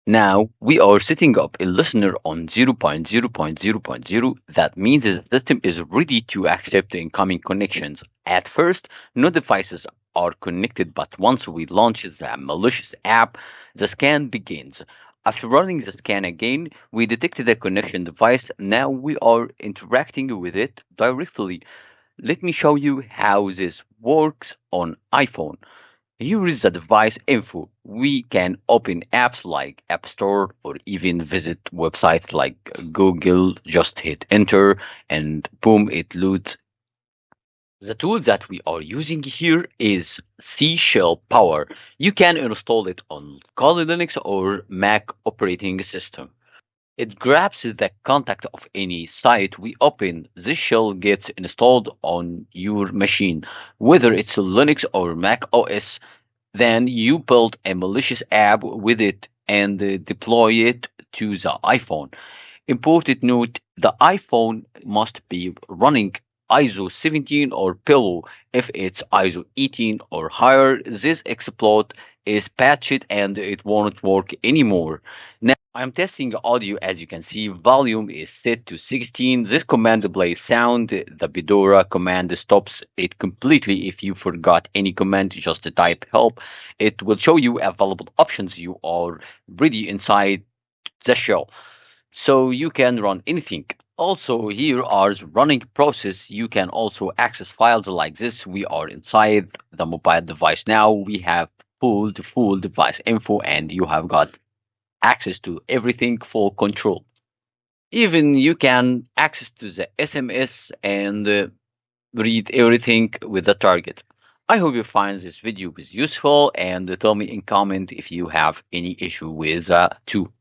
Now we are setting up a listener on 0.0.0.0. That means the system is ready to accept incoming connections. At first, no devices are connected, but once we launch the malicious app, the scan begins. After running the scan again, we detected a connection device. Now we are interacting with it directly. Let me show you how this works on iPhone. Here is the device info. We can open apps like App Store or even visit websites like Google. Just hit enter and boom, it loads. The tool that we are using here is SeaShell Power. You can install it on Kali Linux or Mac operating system. It grabs the contact of any site we open. This shell gets installed on your machine, whether it's Linux or Mac OS. Then you build a malicious app with it and deploy it to the iPhone. Important note, the iPhone must be running ISO 17 or below. If it's ISO 18 or higher, this exploit is patched and it won't work anymore. Now I'm testing audio. As you can see, volume is set to 16. This command plays sound. The Bedora command stops it completely. If you forgot any command, just type help. It will show you available options you are ready inside the shell, so you can run anything. Also, here are the running process. You can also access files like this. We are inside the mobile device now. We have full device info, and you have got access to everything for control. Even you can access to the SMS and read everything with the target. I hope you find this video was useful, and tell me in comment if you have any issue with too.